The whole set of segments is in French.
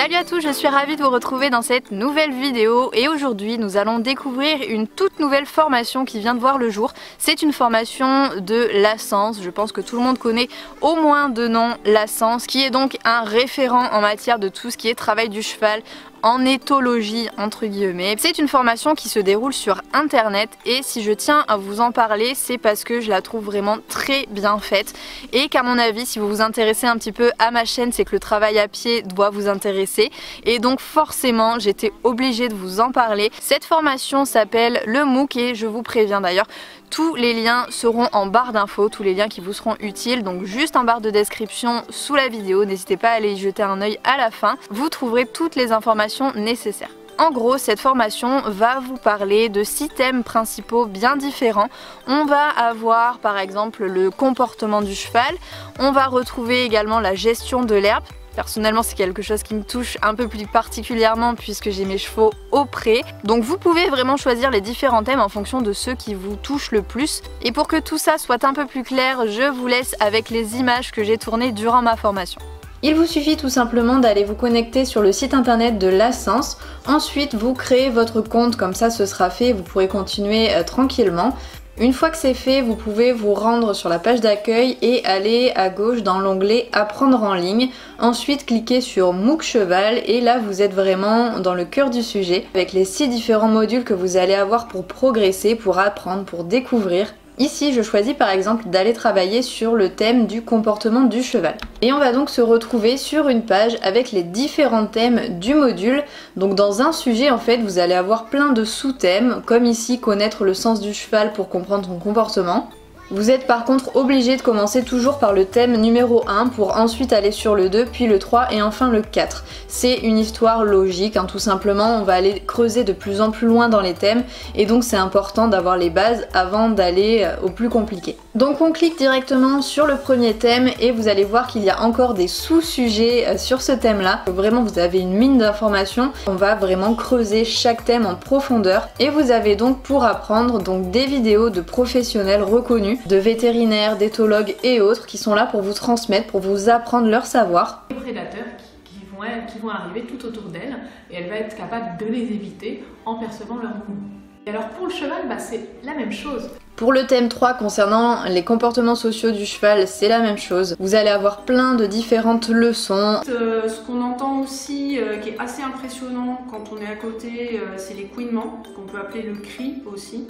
Salut à tous, je suis ravie de vous retrouver dans cette nouvelle vidéo et aujourd'hui nous allons découvrir une toute nouvelle formation qui vient de voir le jour. C'est une formation de Lasens, je pense que tout le monde connaît au moins de nom Lasens, qui est donc un référent en matière de tout ce qui est travail du cheval, en éthologie entre guillemets. C'est une formation qui se déroule sur internet et si je tiens à vous en parler, c'est parce que je la trouve vraiment très bien faite et qu'à mon avis, si vous vous intéressez un petit peu à ma chaîne, c'est que le travail à pied doit vous intéresser et donc forcément j'étais obligée de vous en parler. Cette formation s'appelle le MOOC et je vous préviens d'ailleurs, tous les liens seront en barre d'infos, tous les liens qui vous seront utiles, donc juste en barre de description sous la vidéo, n'hésitez pas à aller y jeter un œil à la fin, vous trouverez toutes les informations nécessaires. En gros, cette formation va vous parler de 6 thèmes principaux bien différents. On va avoir par exemple le comportement du cheval, on va retrouver également la gestion de l'herbe. Personnellement, c'est quelque chose qui me touche un peu plus particulièrement puisque j'ai mes chevaux au pré. Donc vous pouvez vraiment choisir les différents thèmes en fonction de ceux qui vous touchent le plus. Et pour que tout ça soit un peu plus clair, je vous laisse avec les images que j'ai tournées durant ma formation. Il vous suffit tout simplement d'aller vous connecter sur le site internet de Lasens. Ensuite, vous créez votre compte, comme ça ce sera fait, vous pourrez continuer tranquillement. Une fois que c'est fait, vous pouvez vous rendre sur la page d'accueil et aller à gauche dans l'onglet Apprendre en ligne. Ensuite, cliquez sur MOOC Cheval et là vous êtes vraiment dans le cœur du sujet avec les 6 différents modules que vous allez avoir pour progresser, pour apprendre, pour découvrir. Ici, je choisis par exemple d'aller travailler sur le thème du comportement du cheval. Et on va donc se retrouver sur une page avec les différents thèmes du module. Donc dans un sujet, en fait, vous allez avoir plein de sous-thèmes, comme ici, connaître le sens du cheval pour comprendre son comportement. Vous êtes par contre obligé de commencer toujours par le thème numéro 1 pour ensuite aller sur le 2, puis le 3 et enfin le 4. C'est une histoire logique, hein, tout simplement, on va aller creuser de plus en plus loin dans les thèmes et donc c'est important d'avoir les bases avant d'aller au plus compliqué. Donc on clique directement sur le premier thème et vous allez voir qu'il y a encore des sous-sujets sur ce thème-là. Vraiment vous avez une mine d'informations, on va vraiment creuser chaque thème en profondeur et vous avez donc pour apprendre donc des vidéos de professionnels reconnus, de vétérinaires, d'éthologues et autres qui sont là pour vous transmettre, pour vous apprendre leur savoir. Les prédateurs qui vont arriver tout autour d'elle et elle va être capable de les éviter en percevant leur mouvement. Et alors pour le cheval, c'est la même chose. Pour le thème 3 concernant les comportements sociaux du cheval, c'est la même chose. Vous allez avoir plein de différentes leçons. Ce qu'on entend aussi, qui est assez impressionnant quand on est à côté, c'est les couinements, qu'on peut appeler le cri aussi,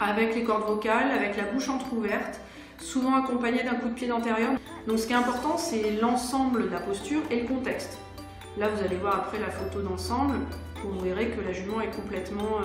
avec les cordes vocales, avec la bouche entrouverte, souvent accompagnée d'un coup de pied d'antérieur. Donc ce qui est important, c'est l'ensemble de la posture et le contexte. Là, vous allez voir après la photo d'ensemble, vous verrez que la jument est complètement,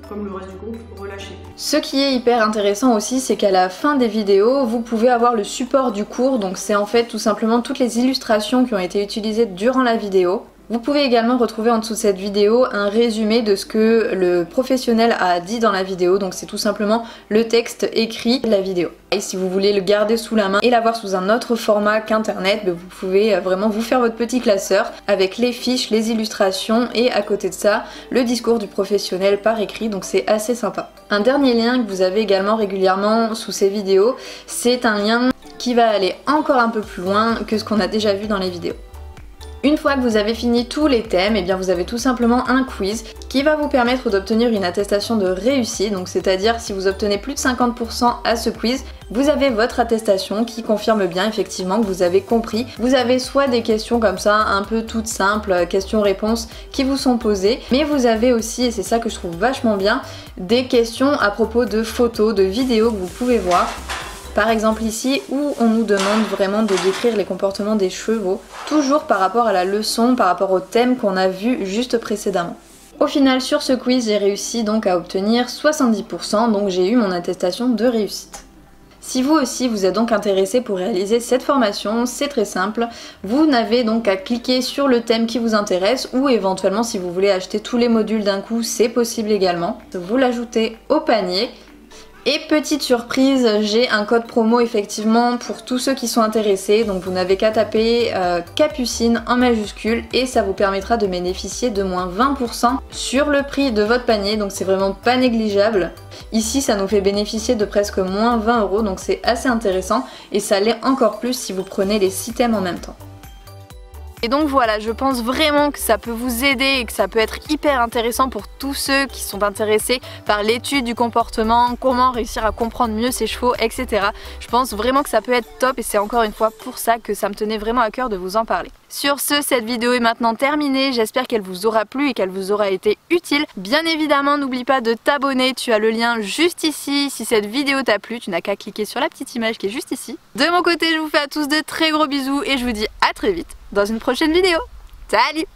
comme le reste du groupe, relâchée. Ce qui est hyper intéressant aussi, c'est qu'à la fin des vidéos, vous pouvez avoir le support du cours, donc c'est en fait tout simplement toutes les illustrations qui ont été utilisées durant la vidéo. Vous pouvez également retrouver en dessous de cette vidéo un résumé de ce que le professionnel a dit dans la vidéo, donc c'est tout simplement le texte écrit de la vidéo. Et si vous voulez le garder sous la main et l'avoir sous un autre format qu'internet, vous pouvez vraiment vous faire votre petit classeur avec les fiches, les illustrations et à côté de ça, le discours du professionnel par écrit, donc c'est assez sympa. Un dernier lien que vous avez également régulièrement sous ces vidéos, c'est un lien qui va aller encore un peu plus loin que ce qu'on a déjà vu dans les vidéos. Une fois que vous avez fini tous les thèmes, et bien vous avez tout simplement un quiz qui va vous permettre d'obtenir une attestation de réussite, donc c'est-à-dire si vous obtenez plus de 50% à ce quiz, vous avez votre attestation qui confirme bien effectivement que vous avez compris. Vous avez soit des questions comme ça, un peu toutes simples, questions-réponses qui vous sont posées, mais vous avez aussi, et c'est ça que je trouve vachement bien, des questions à propos de photos, de vidéos que vous pouvez voir. Par exemple ici où on nous demande vraiment de décrire les comportements des chevaux, toujours par rapport à la leçon, par rapport au thème qu'on a vu juste précédemment. Au final sur ce quiz j'ai réussi donc à obtenir 70%, donc j'ai eu mon attestation de réussite. Si vous aussi vous êtes donc intéressé pour réaliser cette formation, c'est très simple. Vous n'avez donc qu'à cliquer sur le thème qui vous intéresse ou éventuellement si vous voulez acheter tous les modules d'un coup, c'est possible également. Vous l'ajoutez au panier. Et petite surprise, j'ai un code promo effectivement pour tous ceux qui sont intéressés, donc vous n'avez qu'à taper Capucine en majuscule et ça vous permettra de bénéficier de moins 20% sur le prix de votre panier, donc c'est vraiment pas négligeable. Ici ça nous fait bénéficier de presque moins 20 €, donc c'est assez intéressant et ça l'est encore plus si vous prenez les 6 thèmes en même temps. Et donc voilà, je pense vraiment que ça peut vous aider et que ça peut être hyper intéressant pour tous ceux qui sont intéressés par l'étude du comportement, comment réussir à comprendre mieux ses chevaux, etc. Je pense vraiment que ça peut être top et c'est encore une fois pour ça que ça me tenait vraiment à cœur de vous en parler. Sur ce, cette vidéo est maintenant terminée, j'espère qu'elle vous aura plu et qu'elle vous aura été utile. Bien évidemment, n'oublie pas de t'abonner, tu as le lien juste ici. Si cette vidéo t'a plu, tu n'as qu'à cliquer sur la petite image qui est juste ici. De mon côté, je vous fais à tous de très gros bisous et je vous dis à très vite dans une prochaine vidéo. Salut!